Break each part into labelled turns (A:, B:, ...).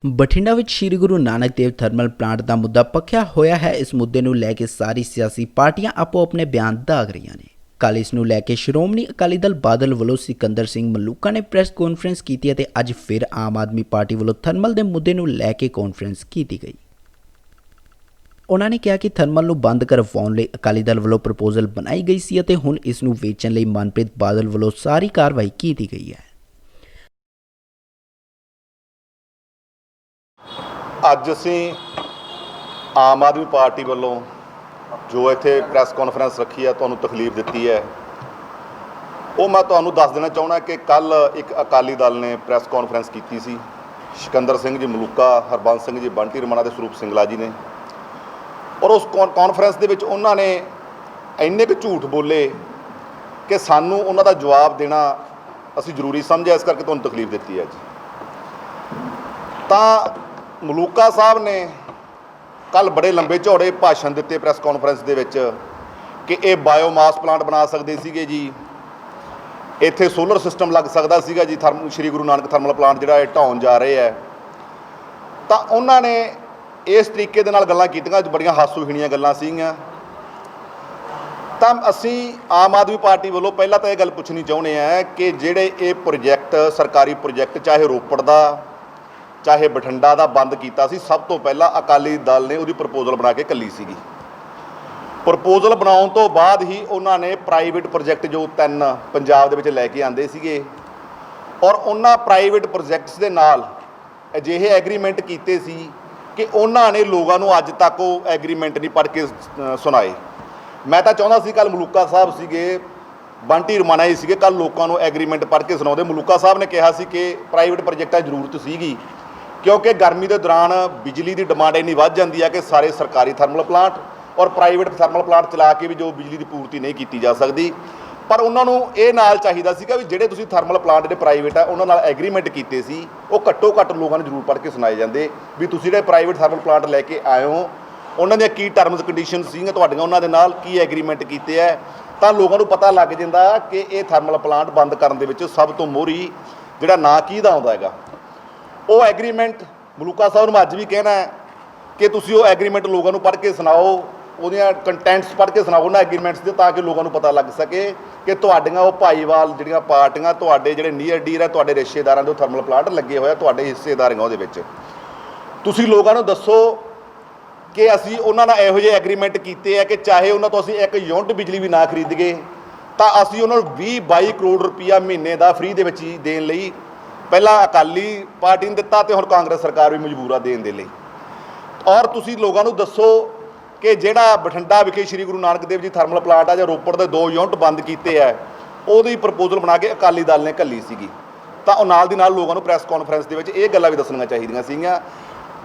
A: ਬਠਿੰਡਾ ਵਿੱਚ Shri Guru Nanak Dev thermal plant ਦਾ ਮੁੱਦਾ ਪੱਕਿਆ ਹੋਇਆ ਹੈ। ਇਸ ਮੁੱਦੇ ਨੂੰ ਲੈ ਕੇ ਸਾਰੀ ਸਿਆਸੀ ਪਾਰਟੀਆਂ ਆਪੋ ਆਪਣੇ ਬਿਆਨ ਦਾਗ ਰਹੀਆਂ ਨੇ। ਕੱਲ੍ਹ ਇਸ ਨੂੰ ਲੈ ਕੇ ਸ਼੍ਰੋਮਣੀ ਅਕਾਲੀ ਦਲ ਬਾਦਲ ਵੱਲੋਂ ਸਿਕੰਦਰ ਸਿੰਘ ਮਲੂਕਾ ਨੇ ਪ੍ਰੈਸ ਕਾਨਫਰੰਸ ਕੀਤੀ ਅਤੇ ਅੱਜ ਫਿਰ ਆਮ ਆਦਮੀ ਪਾਰਟੀ ਵੱਲੋਂ ਥਰਮਲ ਦੇ ਮੁੱਦੇ ਨੂੰ ਲੈ ਕੇ ਕਾਨਫਰੰਸ ਕੀਤੀ ਗਈ। ਉਹਨਾਂ ਨੇ ਕਿਹਾ ਕਿ ਥਰਮਲ ਨੂੰ ਬੰਦ ਕਰਵਾਉਣ ਲਈ ਅਕਾਲੀ ਦਲ ਵੱਲੋਂ ਪ੍ਰਪੋਜ਼ਲ ਬਣਾਈ ਗਈ ਸੀ ਅਤੇ ਹੁਣ ਇਸ ਨੂੰ ਵੇਚਣ ਲਈ ਮਨਪ੍ਰੀਤ ਬਾਦਲ ਵੱਲੋਂ ਸਾਰੀ ਕਾਰਵਾਈ ਕੀਤੀ ਗਈ ਹੈ।
B: ਅੱਜ ਅਸੀਂ ਆਮ ਆਦਮੀ ਪਾਰਟੀ ਵੱਲੋਂ ਜੋ ਇੱਥੇ ਪ੍ਰੈਸ ਕਾਨਫਰੰਸ ਰੱਖੀ ਹੈ, ਤੁਹਾਨੂੰ ਤਕਲੀਫ ਦਿੱਤੀ ਹੈ, ਉਹ ਮੈਂ ਤੁਹਾਨੂੰ ਦੱਸ ਦੇਣਾ ਚਾਹੁੰਦਾ ਕਿ ਕੱਲ ਇੱਕ ਅਕਾਲੀ ਦਲ ਨੇ ਪ੍ਰੈਸ ਕਾਨਫਰੰਸ ਕੀਤੀ ਸੀ। ਸਿਕੰਦਰ ਸਿੰਘ ਜੀ ਮਲੂਕਾ, ਹਰਬੰਸ ਸਿੰਘ ਜੀ ਬੰਟੀ ਰਮਣਾ ਤੇ ਸਰੂਪ ਸਿੰਗਲਾ ਜੀ ਨੇ, ਔਰ ਉਸ ਕਾਨਫਰੰਸ ਦੇ ਵਿੱਚ ਉਹਨਾਂ ਨੇ ਇੰਨੇ ਕੁ ਝੂਠ ਬੋਲੇ ਕਿ ਸਾਨੂੰ ਉਹਨਾਂ ਦਾ ਜਵਾਬ ਦੇਣਾ ਅਸੀਂ ਜ਼ਰੂਰੀ ਸਮਝਿਆ, ਇਸ ਕਰਕੇ ਤੁਹਾਨੂੰ ਤਕਲੀਫ ਦਿੱਤੀ ਹੈ ਜੀ। ਤਾਂ ਮਲੂਕਾ ਸਾਹਿਬ ਨੇ ਕੱਲ੍ਹ ਬੜੇ ਲੰਬੇ ਚੌੜੇ ਭਾਸ਼ਣ ਦਿੱਤੇ ਪ੍ਰੈਸ ਕਾਨਫਰੰਸ ਦੇ ਵਿੱਚ ਕਿ ਇਹ ਬਾਇਓਮਾਸ ਪਲਾਂਟ ਬਣਾ ਸਕਦੇ ਸੀਗੇ ਜੀ, ਇੱਥੇ ਸੋਲਰ ਸਿਸਟਮ ਲੱਗ ਸਕਦਾ ਸੀਗਾ ਜੀ, ਸ਼੍ਰੀ ਗੁਰੂ ਨਾਨਕ ਥਰਮਲ ਪਲਾਂਟ ਜਿਹੜਾ ਇਹ ਢਾਉਣ ਜਾ ਰਹੇ ਹੈ। ਤਾਂ ਉਹਨਾਂ ਨੇ ਇਸ ਤਰੀਕੇ ਦੇ ਨਾਲ ਗੱਲਾਂ ਕੀਤੀਆਂ, ਬੜੀਆਂ ਹਾਸੋਹੀਣੀਆਂ ਗੱਲਾਂ ਸੀਗੀਆਂ। ਤਾਂ ਅਸੀਂ ਆਮ ਆਦਮੀ ਪਾਰਟੀ ਵੱਲੋਂ ਪਹਿਲਾਂ ਤਾਂ ਇਹ ਗੱਲ ਪੁੱਛਣੀ ਚਾਹੁੰਦੇ ਹਾਂ ਕਿ ਜਿਹੜੇ ਇਹ ਪ੍ਰੋਜੈਕਟ, ਸਰਕਾਰੀ ਪ੍ਰੋਜੈਕਟ, ਚਾਹੇ ਰੋਪੜ ਦਾ ਚਾਹੇ ਬਠਿੰਡਾ ਦਾ ਬੰਦ ਕੀਤਾ ਸੀ, ਸਭ ਤੋਂ ਪਹਿਲਾਂ ਅਕਾਲੀ ਦਲ ਨੇ ਉਹਦੀ ਪ੍ਰਪੋਜ਼ਲ ਬਣਾ ਕੇ ਘੱਲੀ ਸੀਗੀ। ਪ੍ਰਪੋਜ਼ਲ ਬਣਾਉਣ ਤੋਂ ਬਾਅਦ ਹੀ ਉਹਨਾਂ ਨੇ ਪ੍ਰਾਈਵੇਟ ਪ੍ਰੋਜੈਕਟ ਜੋ 3 ਪੰਜਾਬ ਦੇ ਵਿੱਚ ਲੈ ਕੇ ਆਂਦੇ ਸੀਗੇ, ਔਰ ਉਹਨਾਂ ਪ੍ਰਾਈਵੇਟ ਪ੍ਰੋਜੈਕਟਸ ਦੇ ਨਾਲ ਅਜਿਹੇ ਐਗਰੀਮੈਂਟ ਕੀਤੇ ਸੀ ਕਿ ਉਹਨਾਂ ਨੇ ਲੋਕਾਂ ਨੂੰ ਅੱਜ ਤੱਕ ਉਹ ਐਗਰੀਮੈਂਟ ਨਹੀਂ ਪੜ੍ਹ ਕੇ ਸੁਣਾਏ। ਮੈਂ ਤਾਂ ਚਾਹੁੰਦਾ ਸੀ ਕੱਲ੍ਹ ਮਲੂਕਾ ਸਾਹਿਬ ਸੀਗੇ, ਬੰਟੀ ਰਮਾਣਾ ਹੀ ਸੀਗੇ, ਕੱਲ੍ਹ ਲੋਕਾਂ ਨੂੰ ਐਗਰੀਮੈਂਟ ਪੜ੍ਹ ਕੇ ਸੁਣਾਉਂਦੇ। ਮਲੂਕਾ ਸਾਹਿਬ ਨੇ ਕਿਹਾ ਸੀ ਕਿ ਪ੍ਰਾਈਵੇਟ ਪ੍ਰੋਜੈਕਟਾਂ ਦੀ ਜ਼ਰੂਰਤ ਸੀਗੀ ਕਿਉਂਕਿ ਗਰਮੀ ਦੇ ਦੌਰਾਨ ਬਿਜਲੀ ਦੀ ਡਿਮਾਂਡ ਇੰਨੀ ਵੱਧ ਜਾਂਦੀ ਹੈ ਕਿ ਸਾਰੇ ਸਰਕਾਰੀ ਥਰਮਲ ਪਲਾਂਟ ਔਰ ਪ੍ਰਾਈਵੇਟ ਥਰਮਲ ਪਲਾਂਟ ਚਲਾ ਕੇ ਵੀ ਜੋ ਬਿਜਲੀ ਦੀ ਪੂਰਤੀ ਨਹੀਂ ਕੀਤੀ ਜਾ ਸਕਦੀ। ਪਰ ਉਹਨਾਂ ਨੂੰ ਇਹ ਨਾਲ ਚਾਹੀਦਾ ਸੀਗਾ ਵੀ ਜਿਹੜੇ ਤੁਸੀਂ ਥਰਮਲ ਪਲਾਂਟ ਜਿਹੜੇ ਪ੍ਰਾਈਵੇਟ ਆ ਉਹਨਾਂ ਨਾਲ ਐਗਰੀਮੈਂਟ ਕੀਤੇ ਸੀ, ਉਹ ਘੱਟੋ ਘੱਟ ਲੋਕਾਂ ਨੂੰ ਜ਼ਰੂਰ ਪੜ੍ਹ ਕੇ ਸੁਣਾਏ ਜਾਂਦੇ ਵੀ ਤੁਸੀਂ ਜਿਹੜੇ ਪ੍ਰਾਈਵੇਟ ਥਰਮਲ ਪਲਾਂਟ ਲੈ ਕੇ ਆਏ ਹੋ ਉਹਨਾਂ ਦੀਆਂ ਕੀ ਟਰਮਸ ਕੰਡੀਸ਼ਨ ਸੀਗੀਆਂ ਤੁਹਾਡੀਆਂ, ਉਹਨਾਂ ਦੇ ਨਾਲ ਕੀ ਐਗਰੀਮੈਂਟ ਕੀਤੇ ਹੈ, ਤਾਂ ਲੋਕਾਂ ਨੂੰ ਪਤਾ ਲੱਗ ਜਾਂਦਾ ਕਿ ਇਹ ਥਰਮਲ ਪਲਾਂਟ ਬੰਦ ਕਰਨ ਦੇ ਵਿੱਚ ਸਭ ਤੋਂ ਮੋਹਰੀ ਜਿਹੜਾ ਨਾਂ ਕਿਹਦਾ ਆਉਂਦਾ ਹੈਗਾ। ਉਹ ਐਗਰੀਮੈਂਟ ਮਲੂਕਾ ਸਾਹਿਬ ਨੂੰ ਅੱਜ ਵੀ ਕਹਿਣਾ ਹੈ ਕਿ ਤੁਸੀਂ ਉਹ ਐਗਰੀਮੈਂਟ ਲੋਕਾਂ ਨੂੰ ਪੜ੍ਹ ਕੇ ਸੁਣਾਓ, ਉਹਦੀਆਂ ਕੰਟੈਂਟਸ ਪੜ੍ਹ ਕੇ ਸੁਣਾਓ ਉਹਨਾਂ ਐਗਰੀਮੈਂਟਸ ਦੇ, ਤਾਂ ਕਿ ਲੋਕਾਂ ਨੂੰ ਪਤਾ ਲੱਗ ਸਕੇ ਕਿ ਤੁਹਾਡੀਆਂ ਉਹ ਭਾਈਵਾਲ ਜਿਹੜੀਆਂ ਪਾਰਟੀਆਂ, ਤੁਹਾਡੇ ਜਿਹੜੇ ਨੀਅਰ ਡੀਅਰ ਹੈ, ਤੁਹਾਡੇ ਰਿਸ਼ਤੇਦਾਰਾਂ ਦੇ ਥਰਮਲ ਪਲਾਂਟ ਲੱਗੇ ਹੋਏ ਆ, ਤੁਹਾਡੇ ਹਿੱਸੇਦਾਰੀਆਂ ਉਹਦੇ ਵਿੱਚ। ਤੁਸੀਂ ਲੋਕਾਂ ਨੂੰ ਦੱਸੋ ਕਿ ਅਸੀਂ ਉਹਨਾਂ ਨਾਲ ਇਹੋ ਜਿਹੇ ਐਗਰੀਮੈਂਟ ਕੀਤੇ ਆ ਕਿ ਚਾਹੇ ਉਹਨਾਂ ਤੋਂ ਅਸੀਂ 1 ਯੂਨਿਟ ਬਿਜਲੀ ਵੀ ਨਾ ਖਰੀਦੀਏ ਤਾਂ ਅਸੀਂ ਉਹਨਾਂ ਨੂੰ 20-22 ਕਰੋੜ ਰੁਪਈਆ ਮਹੀਨੇ ਦਾ ਫ੍ਰੀ ਦੇ ਵਿੱਚ ਹੀ ਦੇਣ ਲਈ ਪਹਿਲਾਂ ਅਕਾਲੀ ਪਾਰਟੀ ਨੇ ਦਿੱਤਾ ਤੇ ਹੁਣ ਕਾਂਗਰਸ ਸਰਕਾਰ ਵੀ ਮਜਬੂਰ ਆ ਦੇਣ ਦੇ ਲਈ। ਔਰ ਤੁਸੀਂ ਲੋਕਾਂ ਨੂੰ ਦੱਸੋ ਕਿ ਜਿਹੜਾ ਬਠਿੰਡਾ ਵਿਖੇ ਸ਼੍ਰੀ ਗੁਰੂ ਨਾਨਕ ਦੇਵ ਜੀ ਥਰਮਲ ਪਲਾਂਟ ਆ ਜਾਂ ਰੋਪੜ ਦੇ 2 ਯੂਨਿਟ ਬੰਦ ਕੀਤੇ ਆ, ਉਹਦੀ ਪ੍ਰਪੋਜ਼ਲ ਬਣਾ ਕੇ ਅਕਾਲੀ ਦਲ ਨੇ ਘੱਲੀ ਸੀਗੀ। ਤਾਂ ਉਹ ਨਾਲ ਦੀ ਨਾਲ ਲੋਕਾਂ ਨੂੰ ਪ੍ਰੈਸ ਕਾਨਫਰੰਸ ਦੇ ਵਿੱਚ ਇਹ ਗੱਲਾਂ ਵੀ ਦੱਸਣੀਆਂ ਚਾਹੀਦੀਆਂ ਸੀਗੀਆਂ।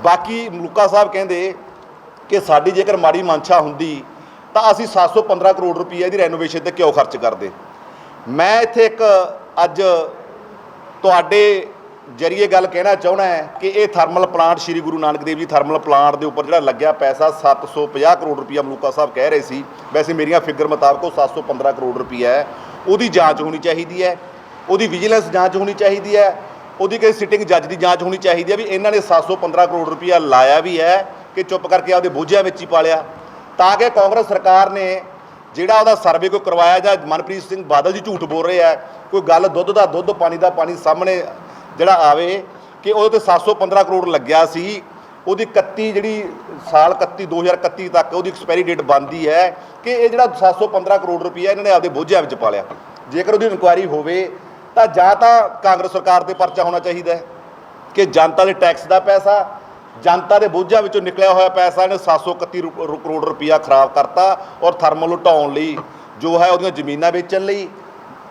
B: ਬਾਕੀ ਮਲੂਕਾ ਸਾਹਿਬ ਕਹਿੰਦੇ ਕਿ ਸਾਡੀ ਜੇਕਰ ਮਾੜੀ ਮਨਸ਼ਾ ਹੁੰਦੀ ਤਾਂ ਅਸੀਂ 715 ਕਰੋੜ ਰੁਪਈਆ ਦੀ ਰੈਨੋਵੇਸ਼ਨ 'ਤੇ ਕਿਉਂ ਖਰਚ ਕਰਦੇ। ਮੈਂ ਇੱਥੇ ਇੱਕ ਅੱਜ ਤੁਹਾਡੇ ਜਰੀਏ ਗੱਲ ਕਹਿਣਾ ਚਾਹੁੰਦਾ ਹੈ ਕਿ ਇਹ thermal plant Shri Guru Nanak Dev ji thermal plant ਦੇ ਉੱਪਰ ਜਿਹੜਾ ਲੱਗਿਆ ਪੈਸਾ 750 ਕਰੋੜ ਰੁਪਈਆ ਮਲੂਕਾ ਸਾਹਿਬ ਕਹਿ ਰਹੇ ਸੀ, ਵੈਸੇ ਮੇਰੀਆਂ ਫਿਗਰ ਮੁਤਾਬਕ ਉਹ 715 ਕਰੋੜ ਰੁਪਈਆ ਹੈ। ਉਹਦੀ ਜਾਂਚ ਹੋਣੀ ਚਾਹੀਦੀ ਹੈ, ਉਹਦੀ ਵਿਜੀਲੈਂਸ ਜਾਂਚ ਹੋਣੀ ਚਾਹੀਦੀ ਹੈ, ਉਹਦੀ ਕਿਸੇ ਸਿਟਿੰਗ ਜੱਜ ਦੀ ਜਾਂਚ ਹੋਣੀ ਚਾਹੀਦੀ ਹੈ ਵੀ ਇਹਨਾਂ ਨੇ 715 ਕਰੋੜ ਰੁਪਈਆ ਲਾਇਆ ਵੀ ਹੈ ਕਿ ਚੁੱਪ ਕਰਕੇ ਆਪਦੇ ਬੋਝਿਆਂ ਵਿੱਚ ਹੀ ਪਾਲਿਆ। ਤਾਂ ਕਿ ਕਾਂਗਰਸ ਸਰਕਾਰ ਨੇ ਜਿਹੜਾ ਉਹਦਾ ਸਰਵੇ ਕੋਈ ਕਰਵਾਇਆ ਜਾਂ ਮਨਪ੍ਰੀਤ ਸਿੰਘ ਬਾਦਲ ਜੀ ਝੂਠ ਬੋਲ ਰਹੇ ਆ, ਕੋਈ ਗੱਲ ਦੁੱਧ ਦਾ ਦੁੱਧ ਪਾਣੀ ਦਾ ਪਾਣੀ ਸਾਹਮਣੇ ਜਿਹੜਾ ਆਵੇ ਕਿ ਉਹਦੇ 'ਤੇ 715 ਕਰੋੜ ਲੱਗਿਆ ਸੀ, ਉਹਦੀ 31 ਜਿਹੜੀ ਸਾਲ 2031 ਤੱਕ ਉਹਦੀ ਐਕਸਪਾਇਰੀ ਡੇਟ ਬਣਦੀ ਹੈ ਕਿ ਇਹ ਜਿਹੜਾ 715 ਕਰੋੜ ਰੁਪਈਆ ਇਹਨਾਂ ਨੇ ਆਪਦੇ ਬੋਝਿਆਂ ਵਿੱਚ ਪਾ ਲਿਆ। ਜੇਕਰ ਉਹਦੀ ਇਨਕੁਆਇਰੀ ਹੋਵੇ ਤਾਂ ਜਾਂ ਤਾਂ ਕਾਂਗਰਸ ਸਰਕਾਰ 'ਤੇ ਪਰਚਾ ਹੋਣਾ ਚਾਹੀਦਾ ਹੈ ਕਿ ਜਨਤਾ ਦੇ ਟੈਕਸ ਦਾ ਪੈਸਾ, ਜਨਤਾ ਦੇ ਬੋਝਾਂ ਵਿੱਚੋਂ ਨਿਕਲਿਆ ਹੋਇਆ ਪੈਸਾ ਇਹਨੇ 731 ਕਰੋੜ ਰੁਪਈਆ ਖਰਾਬ ਕਰਤਾ, ਔਰ ਥਰਮਲ ਨੂੰ ਢਾਉਣ ਲਈ ਜੋ ਹੈ ਉਹਦੀਆਂ ਜ਼ਮੀਨਾਂ ਵੇਚਣ ਲਈ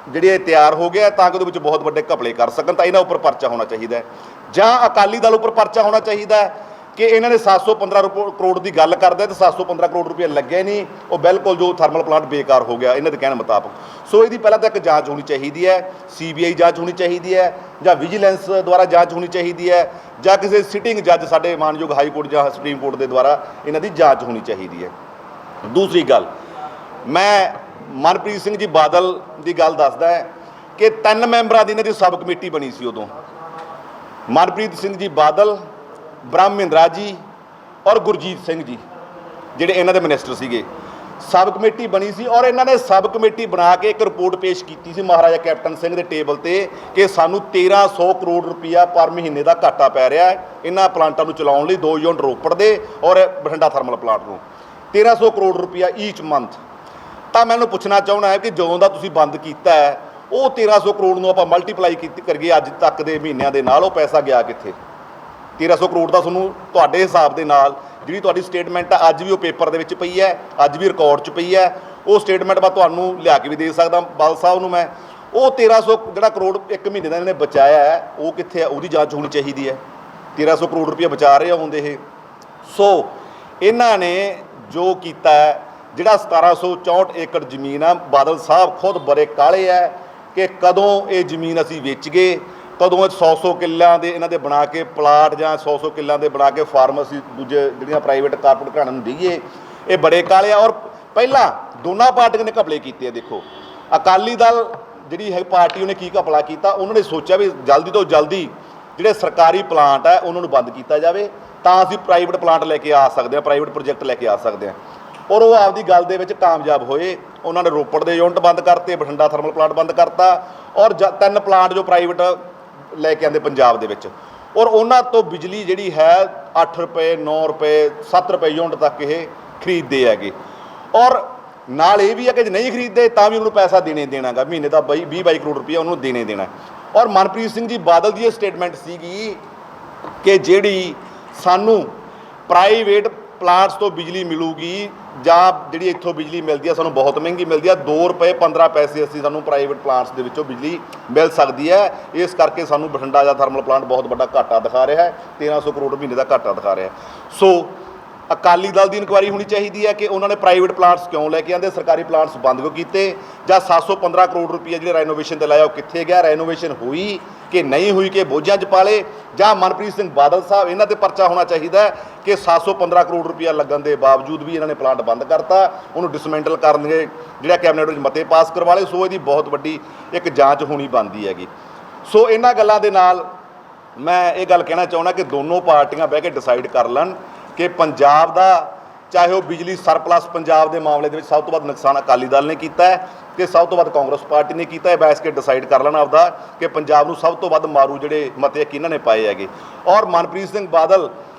B: ਜਿਹੜੀ ਇਹ ਤਿਆਰ ਹੋ ਗਿਆ ਤਾਂ ਕਿ ਉਹਦੇ ਵਿੱਚ ਬਹੁਤ ਵੱਡੇ ਘਪਲੇ ਕਰ ਸਕਣ। ਤਾਂ ਇਹਨਾਂ ਉੱਪਰ ਪਰਚਾ ਹੋਣਾ ਚਾਹੀਦਾ ਹੈ ਜਾਂ ਅਕਾਲੀ ਦਲ ਉੱਪਰ ਪਰਚਾ ਹੋਣਾ ਚਾਹੀਦਾ ਹੈ ਕਿ ਇਹਨਾਂ ਨੇ 715 ਕਰੋੜ ਦੀ ਗੱਲ ਕਰਦੇ ਤੇ 715 ਕਰੋੜ ਰੁਪਏ ਲੱਗੇ ਨਹੀਂ, ਉਹ ਬਿਲਕੁਲ ਜੋ ਥਰਮਲ ਪਲਾਂਟ ਬੇਕਾਰ ਹੋ ਗਿਆ ਇਹਨਾਂ ਦੇ ਕਹਿਣ ਮੁਤਾਬਕ। ਸੋ ਇਹਦੀ ਪਹਿਲਾਂ ਤਾਂ ਇੱਕ ਜਾਂਚ ਹੋਣੀ ਚਾਹੀਦੀ ਹੈ, CBI ਜਾਂਚ ਹੋਣੀ ਚਾਹੀਦੀ ਹੈ ਜਾਂ ਵਿਜੀਲੈਂਸ ਦੁਆਰਾ ਜਾਂਚ ਹੋਣੀ ਚਾਹੀਦੀ ਹੈ ਜਾਂ ਕਿਸੇ ਸਿਟਿੰਗ ਜੱਜ ਸਾਡੇ ਮਾਨਯੋਗ ਹਾਈ ਕੋਰਟ ਜਾਂ ਸੁਪਰੀਮ ਕੋਰਟ ਦੇ ਦੁਆਰਾ ਇਹਨਾਂ ਦੀ ਜਾਂਚ ਹੋਣੀ ਚਾਹੀਦੀ ਹੈ। ਦੂਸਰੀ ਗੱਲ, ਮੈਂ ਮਨਪ੍ਰੀਤ ਸਿੰਘ ਜੀ ਬਾਦਲ ਦੀ ਗੱਲ ਦੱਸਦਾ ਹੈ ਕਿ 3 ਮੈਂਬਰਾਂ ਦੀ ਇਹਨਾਂ ਦੀ ਸਬ ਕਮੇਟੀ ਬਣੀ ਸੀ। ਉਦੋਂ ਮਨਪ੍ਰੀਤ ਸਿੰਘ ਜੀ ਬਾਦਲ, ਬ੍ਰਹਮਿੰਦਰਾ ਜੀ ਔਰ ਗੁਰਜੀਤ ਸਿੰਘ ਜੀ ਜਿਹੜੇ ਇਹਨਾਂ ਦੇ ਮਿਨਿਸਟਰ ਸੀਗੇ। ਸਬ ਕਮੇਟੀ ਬਣੀ ਸੀ ਔਰ ਇਹਨਾਂ ਨੇ ਸਬ ਕਮੇਟੀ ਬਣਾ ਕੇ ਇੱਕ ਰਿਪੋਰਟ ਪੇਸ਼ ਕੀਤੀ ਸੀ ਮਹਾਰਾਜਾ ਕੈਪਟਨ ਸਿੰਘ ਦੇ ਟੇਬਲ ਤੇ ਕਿ ਸਾਨੂੰ 1300 ਕਰੋੜ ਰੁਪਈਆ ਪਰ ਮਹੀਨੇ ਦਾ ਘਾਟਾ ਪੈ ਰਿਹਾ ਹੈ ਇਹਨਾਂ ਪਲਾਂਟਾਂ ਨੂੰ ਚਲਾਉਣ ਲਈ, 2 ਯੂਨਿਟ ਰੋਪੜ ਦੇ ਔਰ ਬਠਿੰਡਾ ਥਰਮਲ ਪਲਾਂਟ ਨੂੰ 1300 ਕਰੋੜ ਰੁਪਈਆ ਈਚ ਮੰਥ। ਤਾਂ ਮੈਨੂੰ ਪੁੱਛਣਾ ਚਾਹੁੰਦਾ ਹੈ ਕਿ ਜਦੋਂ ਦਾ ਤੁਸੀਂ ਬੰਦ ਕੀਤਾ ਹੈ ਉਹ 1300 ਕਰੋੜ ਨੂੰ ਆਪਾਂ ਮਲਟੀਪਲਾਈ ਕਰੀਏ ਅੱਜ ਤੱਕ ਦੇ ਮਹੀਨਿਆਂ ਦੇ ਨਾਲ, ਉਹ ਪੈਸਾ ਗਿਆ ਕਿੱਥੇ? 1300 ਕਰੋੜ ਦਾ ਤੁਹਾਨੂੰ ਤੁਹਾਡੇ ਹਿਸਾਬ ਦੇ ਨਾਲ ਜਿਹੜੀ ਤੁਹਾਡੀ ਸਟੇਟਮੈਂਟ ਆ ਅੱਜ ਵੀ ਉਹ ਪੇਪਰ ਦੇ ਵਿੱਚ ਪਈ ਹੈ, ਅੱਜ ਵੀ ਰਿਕਾਰਡ 'ਚ ਪਈ ਹੈ, ਉਹ ਸਟੇਟਮੈਂਟ ਮੈਂ ਤੁਹਾਨੂੰ ਲਿਆ ਕੇ ਵੀ ਦੇ ਸਕਦਾ ਬਾਦਲ ਸਾਹਿਬ ਨੂੰ ਮੈਂ। ਉਹ 1300 ਜਿਹੜਾ ਕਰੋੜ ਇੱਕ ਮਹੀਨੇ ਦਾ ਇਹਨਾਂ ਨੇ ਬਚਾਇਆ ਹੈ ਉਹ ਕਿੱਥੇ ਹੈ? ਉਹਦੀ ਜਾਂਚ ਹੋਣੀ ਚਾਹੀਦੀ ਹੈ। 1300 ਕਰੋੜ ਰੁਪਏ ਬਚਾ ਰਹੇ ਹੁੰਦੇ ਇਹ। ਸੋ ਇਹਨਾਂ ਨੇ ਜੋ ਕੀਤਾ ਹੈ, ਜਿਹੜਾ 1764 ਏਕੜ ਜ਼ਮੀਨ ਆ, ਬਾਦਲ ਸਾਹਿਬ ਖੁਦ ਬੜੇ ਕਾਲੇ ਹੈ ਕਿ ਕਦੋਂ ਇਹ ਜ਼ਮੀਨ ਅਸੀਂ ਵੇਚ ਗਏ, ਕਦੋਂ 100 ਕਿੱਲਿਆਂ ਦੇ ਇਹਨਾਂ ਦੇ ਬਣਾ ਕੇ ਪਲਾਟ ਜਾਂ 100 ਕਿੱਲਿਆਂ ਦੇ ਬਣਾ ਕੇ ਫਾਰਮ ਅਸੀਂ ਦੂਜੇ ਜਿਹੜੀਆਂ ਪ੍ਰਾਈਵੇਟ ਕਾਰਪੋਰੇਟ ਘਰਾਣਿਆਂ ਨੂੰ ਦਈਏ। ਇਹ ਬੜੇ ਕਾਲੇ ਆ। ਔਰ ਪਹਿਲਾਂ ਦੋਨਾਂ ਪਾਰਟੀਆਂ ਨੇ ਘਪਲੇ ਕੀਤੇ ਆ। ਦੇਖੋ ਅਕਾਲੀ ਦਲ ਜਿਹੜੀ ਹੈ ਪਾਰਟੀ, ਉਹਨੇ ਕੀ ਘਪਲਾ ਕੀਤਾ? ਉਹਨਾਂ ਨੇ ਸੋਚਿਆ ਵੀ ਜਲਦੀ ਤੋਂ ਜਲਦੀ ਜਿਹੜੇ ਸਰਕਾਰੀ ਪਲਾਂਟ ਹੈ ਉਹਨਾਂ ਨੂੰ ਬੰਦ ਕੀਤਾ ਜਾਵੇ ਤਾਂ ਅਸੀਂ ਪ੍ਰਾਈਵੇਟ ਪਲਾਂਟ ਲੈ ਕੇ ਆ ਸਕਦੇ ਹਾਂ, ਪ੍ਰਾਈਵੇਟ ਪ੍ਰੋਜੈਕਟ ਲੈ ਕੇ ਆ ਸਕਦੇ ਹਾਂ। ਔਰ ਉਹ ਆਪਦੀ ਗੱਲ ਦੇ ਵਿੱਚ ਕਾਮਯਾਬ ਹੋਏ। ਉਹਨਾਂ ਨੇ ਰੋਪੜ ਦੇ ਯੂਨਿਟ ਬੰਦ ਕਰਤੇ, ਬਠਿੰਡਾ ਥਰਮਲ ਪਲਾਂਟ ਬੰਦ ਕਰਤਾ ਔਰ 3 ਪਲਾਂਟ ਜੋ ਪ੍ਰਾਈਵੇਟ ਲੈ ਕੇ ਆਉਂਦੇ ਪੰਜਾਬ ਦੇ ਵਿੱਚ, ਔਰ ਉਹਨਾਂ ਤੋਂ ਬਿਜਲੀ ਜਿਹੜੀ ਹੈ 8 ਰੁਪਏ 9 ਰੁਪਏ 7 ਰੁਪਏ ਯੂਨਿਟ ਤੱਕ ਇਹ ਖਰੀਦਦੇ ਹੈਗੇ। ਔਰ ਨਾਲ ਇਹ ਵੀ ਹੈ ਕਿ ਜੇ ਨਹੀਂ ਖਰੀਦਦੇ ਤਾਂ ਵੀ ਉਹਨੂੰ ਪੈਸਾ ਦੇਣਾ ਗਾ, ਮਹੀਨੇ ਦਾ 20-22 ਕਰੋੜ ਰੁਪਈਆ ਉਹਨੂੰ ਦੇਣਾ। ਔਰ ਮਨਪ੍ਰੀਤ ਸਿੰਘ ਜੀ ਬਾਦਲ ਦੀ ਇਹ ਸਟੇਟਮੈਂਟ ਸੀਗੀ ਕਿ ਜਿਹੜੀ ਸਾਨੂੰ ਪ੍ਰਾਈਵੇਟ ਪਲਾਂਟਸ ਤੋਂ ਬਿਜਲੀ ਮਿਲੂਗੀ ਜਾਂ ਜਿਹੜੀ ਇੱਥੋਂ ਬਿਜਲੀ ਮਿਲਦੀ ਹੈ ਸਾਨੂੰ ਬਹੁਤ ਮਹਿੰਗੀ ਮਿਲਦੀ ਹੈ, 2 ਰੁਪਏ 15 ਪੈਸੇ ਅਸੀਂ ਸਾਨੂੰ ਪ੍ਰਾਈਵੇਟ ਪਲਾਂਟਸ ਦੇ ਵਿੱਚੋਂ ਬਿਜਲੀ ਮਿਲ ਸਕਦੀ ਹੈ। ਇਸ ਕਰਕੇ ਸਾਨੂੰ ਬਠਿੰਡਾ ਦਾ ਥਰਮਲ ਪਲਾਂਟ ਬਹੁਤ ਵੱਡਾ ਘਾਟਾ ਦਿਖਾ ਰਿਹਾ ਹੈ, 1300 ਕਰੋੜ ਮਹੀਨੇ ਦਾ ਘਾਟਾ ਦਿਖਾ ਰਿਹਾ। ਸੋ ਅਕਾਲੀ ਦਲ ਦੀ ਇਨਕੁਆਇਰੀ ਹੋਣੀ ਚਾਹੀਦੀ ਹੈ ਕਿ ਉਹਨਾਂ ਨੇ ਪ੍ਰਾਈਵੇਟ ਪਲਾਂਟਸ ਕਿਉਂ ਲੈ ਕੇ ਆਂਦੇ, ਸਰਕਾਰੀ ਪਲਾਂਟਸ ਬੰਦ ਕਿਉਂ ਕੀਤੇ, ਜਾਂ 715 ਕਰੋੜ ਰੁਪਈਆ ਜਿਹੜੇ ਰੈਨੋਵੇਸ਼ਨ 'ਤੇ ਲਾਇਆ ਉਹ ਕਿੱਥੇ ਗਿਆ, ਰੈਨੋਵੇਸ਼ਨ ਹੋਈ ਕਿ ਨਹੀਂ ਹੋਈ, ਕਿ ਬੋਝਾਂ 'ਚ ਪਾ ਲਏ, ਜਾਂ ਮਨਪ੍ਰੀਤ ਸਿੰਘ ਬਾਦਲ ਸਾਹਿਬ ਇਹਨਾਂ 'ਤੇ ਪਰਚਾ ਹੋਣਾ ਚਾਹੀਦਾ ਕਿ 715 ਕਰੋੜ ਰੁਪਈਆ ਲੱਗਣ ਦੇ ਬਾਵਜੂਦ ਵੀ ਇਹਨਾਂ ਨੇ ਪਲਾਂਟ ਬੰਦ ਕਰਤਾ, ਉਹਨੂੰ ਡਿਸਮੈਂਟਲ ਕਰਨਗੇ, ਜਿਹੜਾ ਕੈਬਨਿਟ ਵਿੱਚ ਮਤੇ ਪਾਸ ਕਰਵਾ ਲਏ। ਸੋ ਇਹਦੀ ਬਹੁਤ ਵੱਡੀ ਇੱਕ ਜਾਂਚ ਹੋਣੀ ਬਣਦੀ ਹੈਗੀ। ਸੋ ਇਹਨਾਂ ਗੱਲਾਂ ਦੇ ਨਾਲ ਮੈਂ ਇਹ ਗੱਲ ਕਹਿਣਾ ਚਾਹੁੰਦਾ ਕਿ ਦੋਨੋਂ ਪਾਰਟੀਆਂ ਬਹਿ ਕੇ ਡਿਸਾਈਡ ਕਰ ਲੈਣ ਕਿ ਪੰਜਾਬ ਦਾ ਚਾਹੇ ਉਹ ਬਿਜਲੀ ਸਰਪਲਸ ਪੰਜਾਬ ਦੇ ਮਾਮਲੇ ਦੇ ਵਿੱਚ ਸਭ ਤੋਂ ਵੱਧ ਨੁਕਸਾਨ ਅਕਾਲੀ ਦਲ ਨੇ ਕੀਤਾ ਹੈ ਕਿ ਸਭ ਤੋਂ ਵੱਧ ਕਾਂਗਰਸ ਪਾਰਟੀ ਨੇ ਕੀਤਾ ਹੈ। ਬੈਠ ਕੇ ਡਿਸਾਈਡ ਕਰ ਲੈਣਾ ਆਪਦਾ ਕਿ ਪੰਜਾਬ ਨੂੰ ਸਭ ਤੋਂ ਵੱਧ ਮਾਰੂ ਜਿਹੜੇ ਮਤੇ ਕਿਹਨਾਂ ਨੇ ਪਾਏ ਹੈਗੇ। ਔਰ ਮਨਪ੍ਰੀਤ ਸਿੰਘ ਬਾਦਲ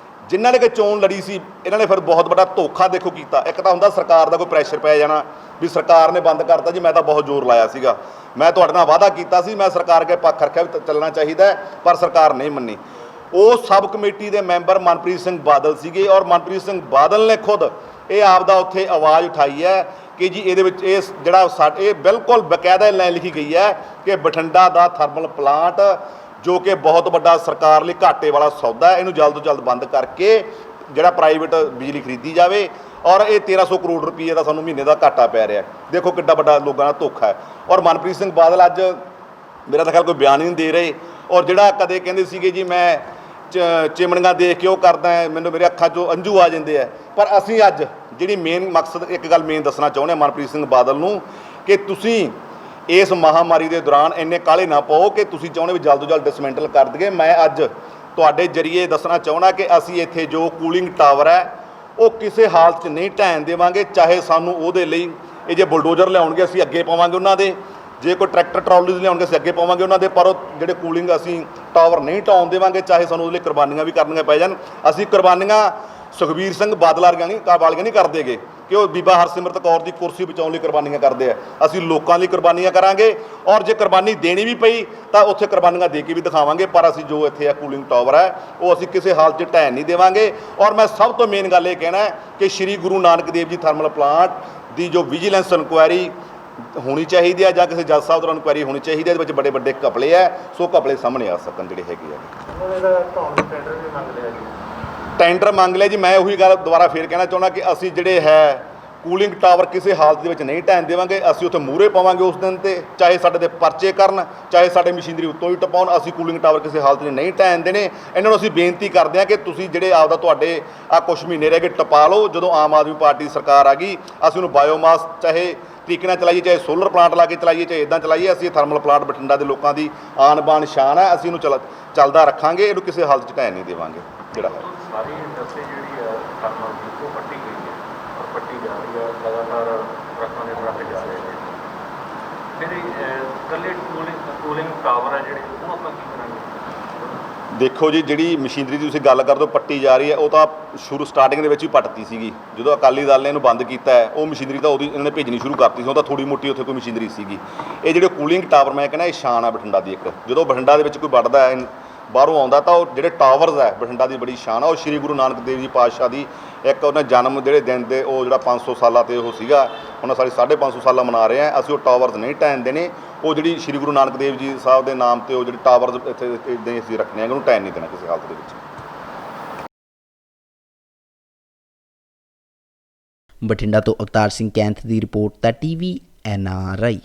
B: ਜਿਨ੍ਹਾਂ ਨੇ ਕਿ ਚੋਣ ਲੜੀ ਸੀ, ਇਹਨਾਂ ਨੇ ਫਿਰ ਬਹੁਤ ਵੱਡਾ ਧੋਖਾ ਦੇਖੋ ਕੀਤਾ। ਇੱਕ ਤਾਂ ਹੁੰਦਾ ਸਰਕਾਰ ਦਾ ਕੋਈ ਪ੍ਰੈਸ਼ਰ ਪੈ ਜਾਣਾ ਵੀ ਸਰਕਾਰ ਨੇ ਬੰਦ ਕਰਤਾ ਜੀ, ਮੈਂ ਤਾਂ ਬਹੁਤ ਜ਼ੋਰ ਲਾਇਆ ਸੀਗਾ, ਮੈਂ ਤੁਹਾਡੇ ਨਾਲ ਵਾਅਦਾ ਕੀਤਾ ਸੀ, ਮੈਂ ਸਰਕਾਰ ਕੇ ਪੱਖ ਰੱਖਿਆ ਵੀ ਚੱਲਣਾ ਚਾਹੀਦਾ, ਪਰ ਸਰਕਾਰ ਨਹੀਂ ਮੰਨੀ। ਉਹ ਸਬ ਕਮੇਟੀ ਦੇ ਮੈਂਬਰ ਮਨਪ੍ਰੀਤ ਸਿੰਘ ਬਾਦਲ ਸੀਗੇ ਔਰ ਮਨਪ੍ਰੀਤ ਸਿੰਘ ਬਾਦਲ ਨੇ ਖੁਦ ਇਹ ਆਪਦਾ ਉੱਥੇ ਆਵਾਜ਼ ਉਠਾਈ ਹੈ ਕਿ ਜੀ ਇਹਦੇ ਵਿੱਚ ਇਹ ਜਿਹੜਾ ਇਹ ਬਿਲਕੁਲ ਬਕਾਇਦਾ ਲਾਈਨ ਲਿਖੀ ਗਈ ਹੈ ਕਿ ਬਠਿੰਡਾ ਦਾ ਥਰਮਲ ਪਲਾਂਟ ਜੋ ਕਿ ਬਹੁਤ ਵੱਡਾ ਸਰਕਾਰ ਲਈ ਘਾਟੇ ਵਾਲਾ ਸੌਦਾ ਹੈ, ਇਹਨੂੰ ਜਲਦ ਤੋਂ ਜਲਦ ਬੰਦ ਕਰਕੇ ਜਿਹੜਾ ਪ੍ਰਾਈਵੇਟ ਬਿਜਲੀ ਖਰੀਦੀ ਜਾਵੇ। ਔਰ ਇਹ 1300 ਕਰੋੜ ਰੁਪਏ ਦਾ ਸਾਨੂੰ ਮਹੀਨੇ ਦਾ ਘਾਟਾ ਪੈ ਰਿਹਾ। ਦੇਖੋ ਕਿੱਡਾ ਵੱਡਾ ਲੋਕਾਂ ਦਾ ਧੋਖਾ ਹੈ। ਔਰ ਮਨਪ੍ਰੀਤ ਸਿੰਘ ਬਾਦਲ ਅੱਜ ਮੇਰਾ ਤਾਂ ਖਿਆਲ ਕੋਈ ਬਿਆਨ ਹੀ ਨਹੀਂ ਦੇ ਰਹੇ। ਔਰ ਜਿਹੜਾ ਕਦੇ ਕਹਿੰਦੇ ਸੀਗੇ ਜੀ ਮੈਂ ਚਿਮਣੀਆਂ ਦੇਖ ਕੇ ਉਹ ਕਰਦਾ, ਮੈਨੂੰ ਮੇਰੇ ਅੱਖਾਂ 'ਚੋਂ ਅੰਜੂ ਆ ਜਾਂਦੇ ਆ, ਪਰ ਅਸੀਂ ਅੱਜ ਜਿਹੜੀ ਮੇਨ ਮਕਸਦ ਇੱਕ ਗੱਲ ਮੇਨ ਦੱਸਣਾ ਚਾਹੁੰਦੇ ਹਾਂ ਮਨਪ੍ਰੀਤ ਸਿੰਘ ਬਾਦਲ ਨੂੰ ਕਿ ਤੁਸੀਂ ਇਸ ਮਹਾਮਾਰੀ ਦੇ ਦੌਰਾਨ ਇੰਨੇ ਕਾਹਲੇ ਨਾ ਪਾਓ ਕਿ ਤੁਸੀਂ ਚਾਹੁੰਦੇ ਵੀ ਜਲਦ ਤੋਂ ਜਲਦ ਡਿਸਮੈਂਟਲ ਕਰ ਦਈਏ। ਮੈਂ ਅੱਜ ਤੁਹਾਡੇ ਜਰੀਏ ਦੱਸਣਾ ਚਾਹੁੰਦਾ ਕਿ ਅਸੀਂ ਇੱਥੇ ਜੋ ਕੂਲਿੰਗ ਟਾਵਰ ਹੈ ਉਹ ਕਿਸੇ ਹਾਲਤ 'ਚ ਨਹੀਂ ਢਹਿਣ ਦੇਵਾਂਗੇ, ਚਾਹੇ ਸਾਨੂੰ ਉਹਦੇ ਲਈ ਇਹ ਜੇ ਬੁਲਡੋਜ਼ਰ ਲਿਆਉਣਗੇ ਅਸੀਂ ਅੱਗੇ ਪਾਵਾਂਗੇ ਉਹਨਾਂ ਦੇ, ਜੇ ਕੋਈ ਟਰੈਕਟਰ ਟਰਾਲੀਜ਼ ਲਿਆਉਣਗੇ ਅਸੀਂ ਅੱਗੇ ਪਾਵਾਂਗੇ ਉਹਨਾਂ ਦੇ, ਪਰ ਉਹ ਜਿਹੜੇ ਕੂਲਿੰਗ ਅਸੀਂ ਟਾਵਰ ਨਹੀਂ ਢਾਉਣ ਦੇਵਾਂਗੇ, ਚਾਹੇ ਸਾਨੂੰ ਉਹਦੇ ਲਈ ਕੁਰਬਾਨੀਆਂ ਵੀ ਕਰਨੀਆਂ ਪੈ ਜਾਣ। ਅਸੀਂ ਕੁਰਬਾਨੀਆਂ ਸੁਖਬੀਰ ਸਿੰਘ ਬਾਦਲ ਵਾਲੀਆਂ ਨਹੀਂ ਕਰਦੇਗੇ ਕਿ ਉਹ ਬੀਬਾ ਹਰਸਿਮਰਤ ਕੌਰ ਦੀ ਕੁਰਸੀ ਬਚਾਉਣ ਲਈ ਕੁਰਬਾਨੀਆਂ ਕਰਦੇ ਆ। ਅਸੀਂ ਲੋਕਾਂ ਲਈ ਕੁਰਬਾਨੀਆਂ ਕਰਾਂਗੇ ਔਰ ਜੇ ਕੁਰਬਾਨੀ ਦੇਣੀ ਵੀ ਪਈ ਤਾਂ ਉੱਥੇ ਕੁਰਬਾਨੀਆਂ ਦੇ ਕੇ ਵੀ ਦਿਖਾਵਾਂਗੇ, ਪਰ ਅਸੀਂ ਜੋ ਇੱਥੇ ਆ ਕੂਲਿੰਗ ਟਾਵਰ ਹੈ ਉਹ ਅਸੀਂ ਕਿਸੇ ਹਾਲਤ 'ਚ ਢਹਿਣ ਨਹੀਂ ਦੇਵਾਂਗੇ। ਔਰ ਮੈਂ ਸਭ ਤੋਂ ਮੇਨ ਗੱਲ ਇਹ ਕਹਿਣਾ ਕਿ ਸ਼੍ਰੀ ਗੁਰੂ ਨਾਨਕ ਦੇਵ ਜੀ ਥਰਮਲ ਪਲਾਂਟ ਦੀ ਜੋ ਵਿਜੀਲੈਂਸ ਇਨਕੁਆਇਰੀ ਹੋਣੀ ਚਾਹੀਦੀ ਹੈ ਜਾਂ ਕਿਸੇ ਜੱਜ ਸਾਹਿਬ ਤੋਂ ਇਨਕੁਆਇਰੀ ਹੋਣੀ ਚਾਹੀਦੀ ਹੈ। ਇਹਦੇ ਵਿੱਚ ਵੱਡੇ ਵੱਡੇ ਘਪਲੇ ਹੈ, ਸੋ ਘਪਲੇ ਸਾਹਮਣੇ ਆ ਸਕਣ ਜਿਹੜੇ ਹੈਗੇ ਆ। ਟੈਂਡਰ ਮੰਗ ਲਿਆ ਜੀ। ਮੈਂ ਉਹੀ ਗੱਲ ਦੁਬਾਰਾ ਫੇਰ ਕਹਿਣਾ ਚਾਹੁੰਦਾ ਕਿ ਅਸੀਂ ਜਿਹੜੇ ਹੈ ਕੂਲਿੰਗ ਟਾਵਰ ਕਿਸੇ ਹਾਲਤ ਦੇ ਵਿੱਚ ਨਹੀਂ ਢਹਿਣ ਦੇਵਾਂਗੇ। ਅਸੀਂ ਉੱਥੇ ਮੂਹਰੇ ਪਾਵਾਂਗੇ ਉਸ ਦਿਨ 'ਤੇ, ਚਾਹੇ ਸਾਡੇ 'ਤੇ ਪਰਚੇ ਕਰਨ, ਚਾਹੇ ਸਾਡੇ ਮਸ਼ੀਨਰੀ ਉੱਤੋਂ ਹੀ ਟਪਾਉਣ, ਅਸੀਂ ਕੂਲਿੰਗ ਟਾਵਰ ਕਿਸੇ ਹਾਲਤ 'ਚ ਨਹੀਂ ਢਹਿਣ ਦੇਣੇ। ਇਹਨਾਂ ਨੂੰ ਅਸੀਂ ਬੇਨਤੀ ਕਰਦੇ ਹਾਂ ਕਿ ਤੁਸੀਂ ਜਿਹੜੇ ਆਪਦਾ ਤੁਹਾਡੇ ਆ ਕੁਛ ਮਹੀਨੇ ਰਹਿ ਗਏ ਟਪਾ ਲਓ। ਜਦੋਂ ਆਮ ਆਦਮੀ ਪਾਰਟੀ ਸਰਕਾਰ ਆ ਗਈ ਅਸੀਂ ਉਹਨੂੰ ਬਾਇਓਮਾਸ ਚਾਹੇ ਤਰੀਕੇ ਨਾਲ ਚਲਾਈਏ, ਚਾਹੇ ਸੋਲਰ ਪਲਾਂਟ ਲਾ ਕੇ ਚਲਾਈਏ, ਚਾਹੇ ਇੱਦਾਂ ਚਲਾਈਏ। ਅਸੀਂ ਥਰਮਲ ਪਲਾਂਟ ਬਠਿੰਡਾ ਦੇ ਲੋਕਾਂ ਦੀ ਆਨ ਬਾਨ ਸ਼ਾਨ ਹੈ, ਅਸੀਂ ਇਹਨੂੰ ਚੱਲਦਾ ਰੱਖਾਂਗੇ, ਇਹਨੂੰ ਕਿਸੇ ਹਾਲਤ 'ਚ ਢਹਿਣ ਨਹੀਂ ਦੇਵਾਂਗੇ। ਜਿਹੜਾ ਹੈ।
C: ਸਾਰੀ ਇੰਡਸਟਰੀ ਜਿਹੜੀ ਹੈ ਥਰਮਲ ਦੀ ਉਹ ਪੱਟੀ ਗਈ ਹੈ ਔਰ ਪੱਟੀ ਜਾ ਰਹੀ ਹੈ, ਲਗਾਤਾਰ ਟਰੱਕਾਂ ਦੇ ਟਰੱਕ ਜਾ ਰਹੇ ਨੇ। ਜਿਹੜੀ ਇਕੱਲੇ ਕੂਲਿੰਗ ਟਾਵਰ ਹੈ ਜਿਹੜੇ ਉਹਨੂੰ ਆਪਾਂ ਕੀ ਕਰਾਂਗੇ?
B: ਦੇਖੋ ਜੀ, ਜਿਹੜੀ ਮਸ਼ੀਨਰੀ ਦੀ ਤੁਸੀਂ ਗੱਲ ਕਰਦੇ ਹੋ ਪੱਟੀ ਜਾ ਰਹੀ ਹੈ, ਉਹ ਤਾਂ ਸਟਾਰਟਿੰਗ ਦੇ ਵਿੱਚ ਹੀ ਪੱਟਤੀ ਸੀਗੀ। ਜਦੋਂ ਅਕਾਲੀ ਦਲ ਨੇ ਇਹਨੂੰ ਬੰਦ ਕੀਤਾ ਹੈ, ਉਹ ਮਸ਼ੀਨਰੀ ਤਾਂ ਉਹਦੀ ਇਹਨਾਂ ਨੇ ਭੇਜਣੀ ਸ਼ੁਰੂ ਕਰਤੀ ਸੀ। ਉਹ ਤਾਂ ਥੋੜੀ ਮੋਟੀ ਉੱਥੇ ਕੋਈ ਮਸ਼ੀਨਰੀ ਸੀਗੀ। ਇਹ ਜਿਹੜੇ ਕੂਲਿੰਗ ਟਾਵਰ, ਮੈਂ ਕਹਿੰਦਾ ਇਹ ਸ਼ਾਨ ਹੈ ਬਠਿੰਡਾ ਦੀ ਇੱਕ। ਜਦੋਂ ਬਠਿੰਡਾ ਦੇ ਵਿੱਚ ਕੋਈ ਵੱਢਦਾ ਹੈ, ਬਾਹਰੋਂ ਆਉਂਦਾ, ਤਾਂ ਉਹ ਜਿਹੜੇ ਟਾਵਰਸ ਹੈ ਬਠਿੰਡਾ ਦੀ ਬੜੀ ਸ਼ਾਨ ਆ। ਉਹ ਸ਼੍ਰੀ ਗੁਰੂ ਨਾਨਕ ਦੇਵ ਜੀ ਪਾਤਸ਼ਾਹ ਦੀ ਇੱਕ ਉਹਨਾਂ ਜਨਮ ਜਿਹੜੇ ਦਿਨ ਦੇ ਉਹ ਜਿਹੜਾ 500 ਸਾਲਾਂ 'ਤੇ ਉਹ ਸੀਗਾ, ਹੁਣ ਸਾਡੀ 550 ਸਾਲਾਂ ਮਨਾ ਰਹੇ ਹਾਂ ਅਸੀਂ। ਉਹ ਟਾਵਰਸ ਨਹੀਂ ਢਹਿਣ ਦੇਣੇ। ਉਹ ਜਿਹੜੀ ਸ਼੍ਰੀ ਗੁਰੂ ਨਾਨਕ ਦੇਵ ਜੀ ਸਾਹਿਬ ਦੇ ਨਾਮ 'ਤੇ ਉਹ ਜਿਹੜੇ ਟਾਵਰਸ ਇੱਥੇ ਇੱਦਾਂ ਹੀ ਅਸੀਂ ਰੱਖਣੇ ਆ, ਉਹਨੂੰ ਢਹਿਣ ਨਹੀਂ ਦੇਣਾ ਕਿਸੇ ਹਾਲਤ ਦੇ ਵਿੱਚ।
A: ਬਠਿੰਡਾ ਤੋਂ ਅਵਤਾਰ ਸਿੰਘ ਕੈਂਥ ਦੀ ਰਿਪੋਰਟ ਦਾ TV NRI।